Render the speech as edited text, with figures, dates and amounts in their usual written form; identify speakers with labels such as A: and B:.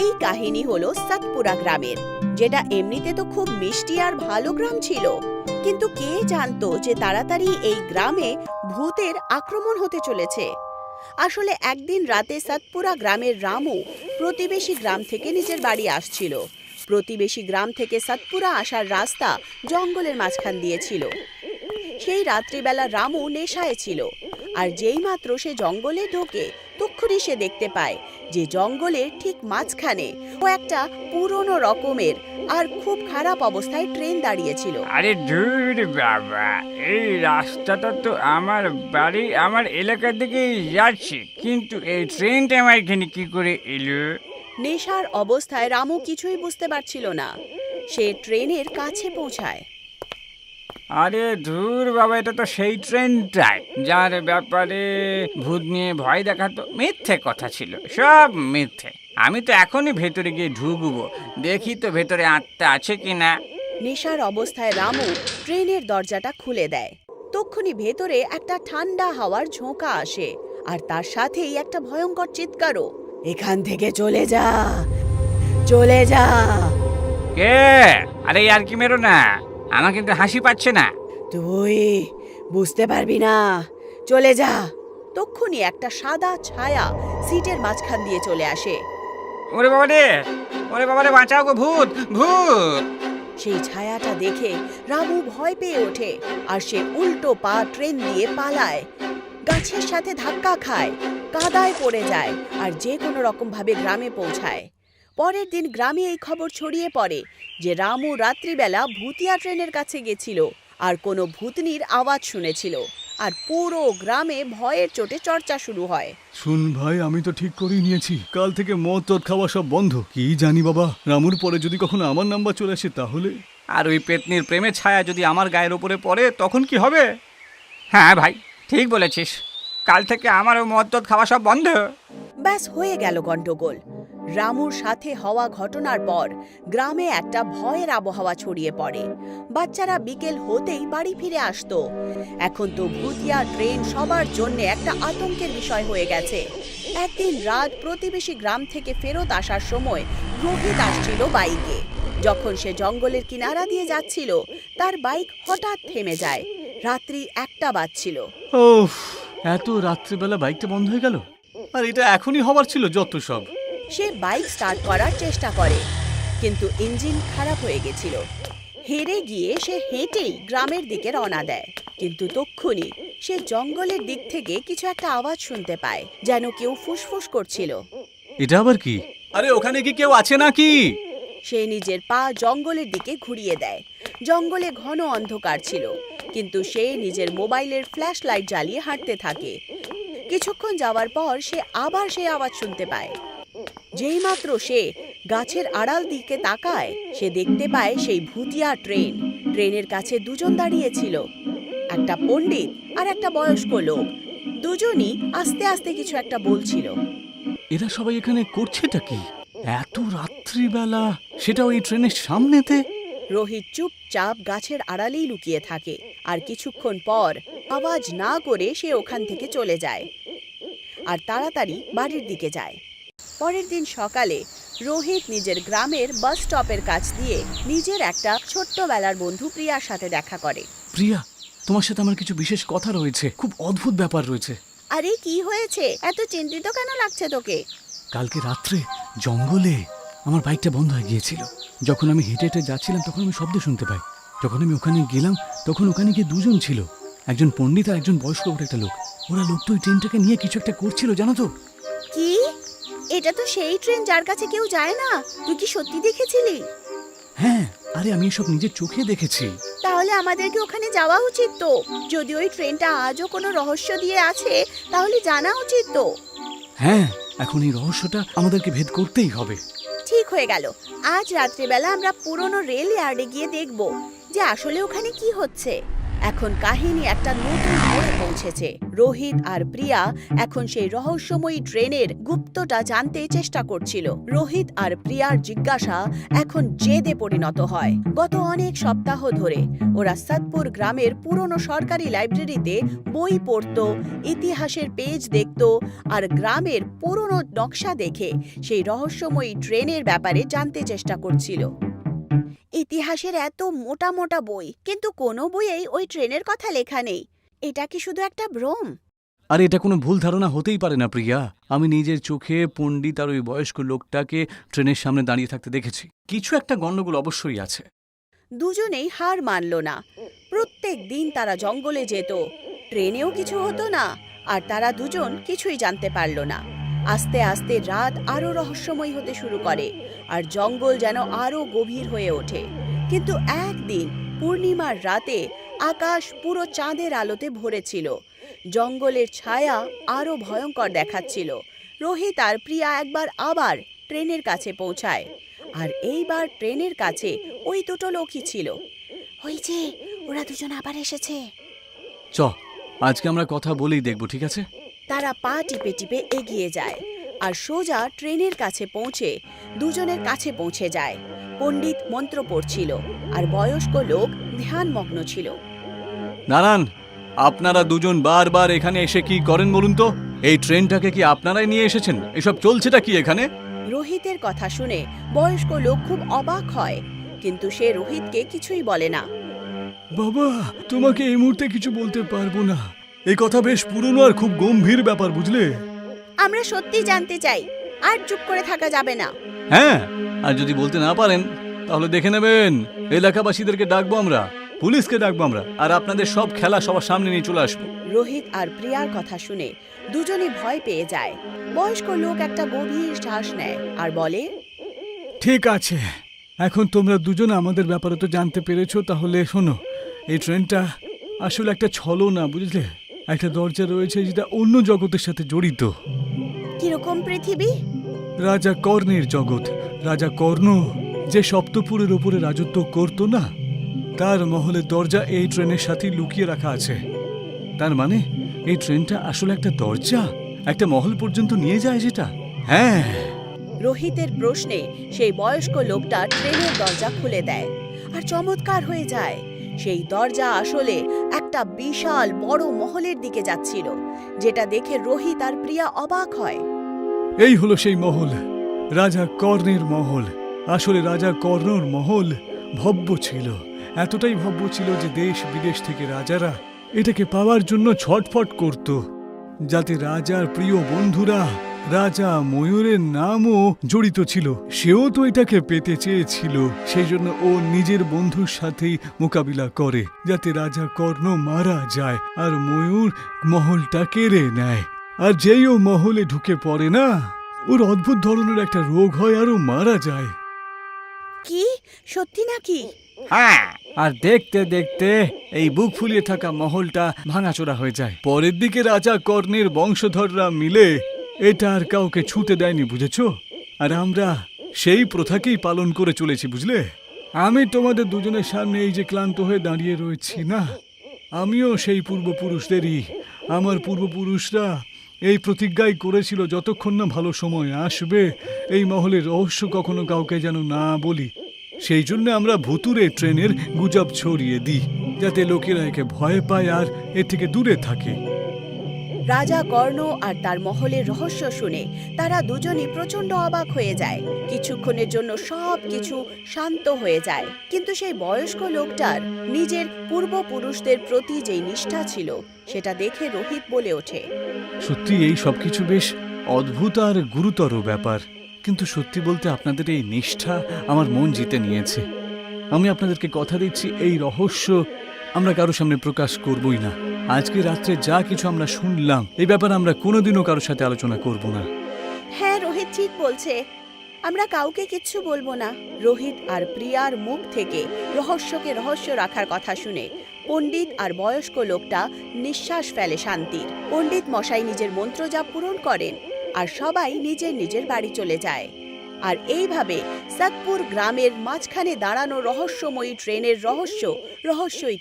A: এই কাহিনী হলো সাতপুরা গ্রামের, যেটা এমনিতে তো খুব মিষ্টি আর ভালো গ্রাম ছিল, কিন্তু কে জানতো যে তাড়াতাড়ি এই গ্রামে ভূতের আক্রমণ হতে চলেছে। আসলে একদিন রাতে সাতপুরা গ্রামের রামু প্রতিবেশী গ্রাম থেকে নিজের বাড়ি আসছিল। প্রতিবেশী গ্রাম থেকে সাতপুরা আসার রাস্তা জঙ্গলের মাঝখান দিয়ে ছিল। সেই রাত্রিবেলা রামু নেশায় ছিল, আর যেইমাত্র সে জঙ্গলে ঢোকে তক্ষুনি সে দেখতে পায় যে জঙ্গলের ঠিক মাঝখানে ও একটা পুরনো রকমের আর খুব খারাপ অবস্থায় ট্রেন দাঁড়িয়েছিল।
B: আরে ধুর বাবা, এই রাস্তাটা তো আমার বাড়ি আমার এলাকার দিকেই যাচ্ছে, কিন্তু এই ট্রেনটা আমার এখানে কি করে এলো?
A: নেশার অবস্থায় রামু কিছুই বুঝতে পারছিল না। সে ট্রেনের কাছে পৌঁছায়।
B: আরে ধুর বাবা, এটা তো সেই ট্রেনটাই যার ব্যাপারে ভূত নিয়ে ভয় দেখাতো। মিথ্যে কথা ছিল, সব মিথ্যে। আমি তো এখনই ভেতরে গিয়ে ঢুকবো, দেখি তো ভেতরে আত্মা আছে কিনা।
A: নেশার অবস্থায় রামু ট্রেনের দরজাটা খুলে দেয়। তক্ষুনি ভেতরে একটা ঠান্ডা হাওয়ার ঝোঁকা আসে, আর তার সাথেই একটা ভয়ঙ্কর চিৎকারও, এখান থেকে চলে যা, চলে যা।
B: কে? আরে আর কি মেরো না, আমার কিন্তু হাসি পাচ্ছে না।
A: তুই বুঝতে পারবি না, চলে যা। তক্ষুনি একটা সাদা ছায়া সিটের মাঝখান দিয়ে চলে আসে।
B: ওরে বাবা রে, ওরে বাবা রে, বাঁচাও গো, ভূত ভূত!
A: সেই ছায়াটা দেখে রামু ভয় পেয়ে ওঠে, আর সে উল্টো পা ট্রেন দিয়ে পালায়, গাছের সাথে ধাক্কা খায়, কাদায় পড়ে যায়, আর যে কোনো রকম ভাবে গ্রামে পৌঁছায়। পরের দিন গ্রামে এই খবর ছড়িয়ে পড়ে যে রামু রাত্রিবেলা ভূতিয়া ট্রেনের কাছে গেছিল আর কোনো ভূতনির আওয়াজ শুনেছিল, আর পুরো গ্রামে ভয়ের চোটে চর্চা শুরু হয়।
C: শুন ভাই, আমি তো ঠিক করেই নিয়েছি, কাল থেকে মদ টদ খাওয়া সব বন্ধ। কি জানি বাবা, রামুর পরে যদি কখনো আমার নাম্বার চলে আসে তাহলে।
B: আর ওই পেতনির প্রেমের ছায়া যদি আমার গায়ের উপরে পড়ে তখন কি হবে? হ্যাঁ ভাই, ঠিক বলেছিস, কাল থেকে আমারও মদ টদ খাওয়া সব বন্ধ।
A: ব্যাস হয়ে গেল গন্ডগোল। রামুর সাথে হওয়া ঘটনার পর গ্রামে একটা ভয়ের আবহাওয়া ছড়িয়ে পড়ে। বাচ্চারা বিকেল হতেই বাড়ি ফিরে আসতো। এখন তো ভূতিয়া ট্রেন সবার জন্য একটা আতঙ্কের বিষয় হয়ে গেছে। একদিন রাত প্রতিবেশী গ্রাম থেকে ফেরত আসার সময় রোহিত আসছিল বাইকে। যখন সে জঙ্গলের কিনারা দিয়ে যাচ্ছিল, তার বাইক হঠাৎ থেমে যায়। রাত্রি 1টা বাজছিল।
C: ওফ, এত রাত্রিবেলা বাইকটা বন্ধ হয়ে গেল। আর এটা এখনই হবার ছিল যত সব।
A: সে বাইক স্টার্ট করার চেষ্টা করে, কিন্তু ইঞ্জিন খারাপ হয়ে গেছিল। হেরে গিয়ে সে হেঁটেই গ্রামের দিকে রওনা দেয়, কিন্তু তক্ষুনি সে জঙ্গলের দিক থেকে কিছু একটা আওয়াজ শুনতে পায়, যেন কেউ ফুসফুস করছিল।
C: এটা আবার কি? আরে ওখানে কি কেউ আছে নাকি?
A: সে নিজের পা জঙ্গলের দিকে ঘুরিয়ে দেয়। জঙ্গলে ঘন অন্ধকার ছিল, কিন্তু সে নিজের মোবাইলের ফ্ল্যাশ লাইট জ্বালিয়ে হাঁটতে থাকে। কিছুক্ষণ যাওয়ার পর সে আবার সেই আওয়াজ শুনতে পায়। যেইমাত্র সে গাছের আড়াল দিকে তাকায়, সে দেখতে পায় সেই ভূতিয়া ট্রেন। ট্রেনের কাছে দুজন দাঁড়িয়েছিল, একটা পণ্ডিত আর একটা বয়স্ক লোক। দুজনই আস্তে আস্তে কিছু একটা বলছিল।
C: এরা সবাই এখানে করছেটা কি এত রাত্রিবেলা, সেটা ওই ট্রেনের সামনেতে?
A: রোহিত চুপচাপ গাছের আড়ালেই লুকিয়ে থাকে, আর কিছুক্ষণ পর আওয়াজ না করে সে ওখান থেকে চলে যায় আর তাড়াতাড়ি বাড়ির দিকে যায়। পরের দিন সকালে রোহিত নিজের গ্রামের বাস স্টপের কাছ দিয়ে নিজের একটা ছোট্টবেলার বন্ধু প্রিয়ার সাথে দেখা করে।
C: প্রিয়া, তোমার সাথে আমার কিছু বিশেষ কথা রয়েছে, খুব অদ্ভুত ব্যাপার রয়েছে।
A: আরে কি হয়েছে, এত চিন্তিত কেন লাগছে তোকে?
C: কালকে রাত্রে জঙ্গলে আমার বাইকটা বন্ধ হয়ে গিয়েছিল। যখন আমি হেঁটে হেঁটে যাচ্ছিলাম তখন আমি শব্দ শুনতে পাই। যখন আমি ওখানে গেলাম তখন ওখানে গিয়ে দুজন ছিল, একজন পণ্ডিত আর একজন বয়স্ক একটা লোক। ওরা লোক তো ওই ট্রেনটাকে নিয়ে কিছু একটা করছিল, জানো তো?
A: কি? এটা তো সেই ট্রেন যার কাছে কেউ যায় না। তুই কি সত্যি দেখেছিলি?
C: হ্যাঁ, আরে আমি এসব নিজের চোখে দেখেছি।
A: তাহলে আমাদেরকে ওখানে যাওয়া উচিত তো। যদি ওই ট্রেনটা আজও কোনো রহস্য দিয়ে আছে, তাহলে জানা উচিত তো।
C: হ্যাঁ, এখন এই রহস্যটা আমাদেরকে ভেদ করতেই হবে।
A: ঠিক হয়ে গেল। আজ রাত্রিবেলা আমরা পুরনো রেল ইয়ার্ডে গিয়ে দেখব যে আসলে ওখানে কি হচ্ছে। এখন কাহিনী একটা নতুন মোড়ে পৌঁছেছে। রোহিত আর প্রিয়া এখন সেই রহস্যময়ী ট্রেনের গুপ্তটা জানতে চেষ্টা করছিল। রোহিত আর প্রিয়ার জিজ্ঞাসা এখন জেদে পরিণত হয়। গত অনেক সপ্তাহ ধরে ওরা সাতপুর গ্রামের পুরনো সরকারি লাইব্রেরিতে বই পড়ত, ইতিহাসের পেজ দেখত আর গ্রামের পুরনো নকশা দেখে সেই রহস্যময়ী ট্রেনের ব্যাপারে জানতে চেষ্টা করছিল। ইতিহাসের এত মোটা মোটা বই, কিন্তু কোনো বইয়েই ওই ট্রেনের কথা লেখা নেই। এটা কি শুধু একটা ভ্রম?
C: আর এটা কোনো ভুল ধারণা হতেই পারে না প্রিয়া। আমি নিজের চোখে পণ্ডিত আর ওই বয়স্ক লোকটাকে ট্রেনের সামনে দাঁড়িয়ে থাকতে দেখেছি। কিছু একটা গন্ডগোল অবশ্যই আছে।
A: দুজনেই হার মানল না। প্রত্যেক দিন তারা জঙ্গলে যেত, ট্রেনেও কিছু হতো না, আর তারা দুজন কিছুই জানতে পারল না। আস্তে আস্তে রাত আরো রহস্যময় হতে শুরু করে, আর জঙ্গল যেন আরো গভীর হয়ে ওঠে। কিন্তু একদিন পূর্ণিমার রাতে আকাশ পুরো চাঁদের আলোতে ভরেছিল। জঙ্গলের ছায়া আরো ভয়ঙ্কর দেখাচ্ছিল। রোহিত আর প্রিয়া একবার আবার ট্রেনের কাছে পৌঁছায়, আর এইবার ট্রেনের কাছে ওই দুটো লোকই ছিল। ওই যে, ওরা দুজন আবার এসেছে।
C: চ, আজকে আমরা কথা বলেই দেখব, ঠিক আছে?
A: তারা পা টিপে টিপে এগিয়ে যায় আর সোজা ট্রেনের কাছে পৌঁছে দুজনের কাছে পৌঁছে যায়। পণ্ডিত মন্ত্র পড়ছিল আর বয়স্ক লোক ধ্যানমগ্ন ছিল।
C: নারায়ণ, আপনারা দুজন বারবার এখানে এসে কি করেন বলুন তো? এই ট্রেনটাকে কি আপনারাই নিয়ে এসেছেন? এসব চলছেটা কি এখানে?
A: রোহিতের কথা শুনে বয়স্ক লোক খুব অবাক হয়, কিন্তু সে রোহিতকে কিছুই বলে না।
C: বাবা, তোমাকে এই মুহূর্তে কিছু বলতে পারবো না। এই কথা বেশ পুরনো আর খুব গম্ভীর ব্যাপার, বুঝলে?
A: আমরা সত্যি জানতে চাই, আর চুপ করে থাকা যাবে না।
C: হ্যাঁ, আর যদি বলতে না পারেন তাহলে দেখে নেবেন, এলাকাবাসীদেরকে ডাকবো আমরা, পুলিশকে ডাকবো আমরা, আর আপনাদের সব খেলা সবার সামনে নিয়ে চলে আসবো।
A: রোহিত আর প্রিয়ার কথা শুনে দুজনে ভয় পেয়ে যায়। বয়স্ক লোক একটা গভীর শ্বাস নেয় আর বলে,
C: ঠিক আছে, এখন তোমরা দুজন আমাদের ব্যাপারে তো জানতে পেরেছো, তাহলে শোনো, এই ট্রেনটা আসলে একটা ছলনা, বুঝলে? একটা দরজা রয়েছে যেটা অন্য জগতের সাথে জড়িত।
A: কিরকম পৃথিবী?
C: রাজা কর্ণের জগৎ। রাজা কর্ণ যে সপ্তপুরের ওপরে রাজত্ব করত না, তার মহলের দরজা এই ট্রেনের সাথে লুকিয়ে রাখা আছে। তার মানে এই ট্রেনটা আসলে একটা দরজা, একটা মহল পর্যন্ত নিয়ে যায় যেটা। হ্যাঁ।
A: রোহিতের প্রশ্নে সেই বয়স্ক লোকটা ট্রেনের দরজা খুলে দেয়, আর চমৎকার হয়ে যায়। সেই দরজা আসলে একটা বিশাল বড় মহলের দিকে যাচ্ছিল, যেটা দেখে রোহিত আর প্রিয়া অবাক হয়।
C: এই হলো সেই মহল, রাজা কর্ণের মহল। আসলে রাজা কর্ণর মহল ভব্য ছিল, এতটাই ভব্য ছিল যে দেশ বিদেশ থেকে রাজারা এটাকে পাওয়ার জন্য ছটফট করত, যাতে রাজার প্রিয় বন্ধুরা রাজা ময়ূরের নামও জড়িত ছিল। সেও তো এটাকে পেতে চেয়েছিল, সেই জন্য ও নিজের বন্ধুর সাথেই মোকাবিলা করে, যাতে রাজা কর্ণ মারা যায় আর ময়ূর মহলটা কেড়ে নেয়। আর যেই ও মহলে ঢুকে পড়ে না, ওর অদ্ভুত ধরনের একটা রোগ হয় আর ও মারা যায়।
A: কি সত্যি নাকি?
B: হ্যাঁ,
C: আর দেখতে দেখতে এই বুক ফুলিয়ে থাকা মহলটা ভাঙাচোরা হয়ে যায়। পরের দিকে রাজা কর্ণের বংশধররা মিলে এটা আর কাউকে ছুঁতে দেয়নি, বুঝেছো? আর আমরা সেই প্রথাকেই পালন করে চলেছি, বুঝলে? আমি তোমাদের দুজনের সামনে এই যে ক্লান্ত হয়ে দাঁড়িয়ে রয়েছি না, আমিও সেই পূর্বপুরুষদেরই। আমার পূর্বপুরুষরা এই প্রতিজ্ঞাই করেছিল, যতক্ষণ না ভালো সময় আসবে এই মহলের রহস্য কখনো কাউকে যেন না বলি। সেই জন্য আমরা ভুতুরে ট্রেনের গুজব ছড়িয়ে দিই, যাতে লোকেরা একে ভয় পায় আর এর থেকে দূরে থাকে।
A: রাজা কর্ণ আর তার মহলের রহস্য শুনে তারা দুজনই প্রচন্ড অবাক হয়ে যায়। কিছুক্ষণের জন্য সবকিছু শান্ত হয়ে যায়, কিন্তু সেই বয়স্ক লোকটার নিজের পূর্বপুরুষদের প্রতি যেই নিষ্ঠা ছিল, সেটা দেখে রোহিত বলে ওঠে,
C: সত্যি এই সবকিছু বেশ অদ্ভুত আর গুরুতর ব্যাপার, কিন্তু সত্যি বলতে আপনাদের এই নিষ্ঠা আমার মন জিতে নিয়েছে। আমি আপনাদেরকে কথা দিচ্ছি, এই রহস্য আমরা কারোর সামনে প্রকাশ করবই না। আজকে রাত্রে যা কিছু আমরা শুনলাম, এই ব্যাপারে আমরা কোনোদিনও কারোর সাথে আলোচনা করব না।
A: হ্যাঁ, রোহিত ঠিক বলছে, আমরা কাউকে কিচ্ছু বলবো না। রোহিত আর প্রিয়ার মুখ থেকে রহস্যকে রহস্য রাখার কথা শুনে পণ্ডিত আর বয়স্ক লোকটা নিঃশ্বাস ফেলে শান্তির। পণ্ডিত মশাই নিজের মন্ত্রজাপ পূরণ করেন আর সবাই নিজের নিজের বাড়ি চলে যায়। আর এইভাবে সাতপুর গ্রামের মাঝখানে দাঁড়ানো রহস্যময়ী ট্রেনের রহস্যই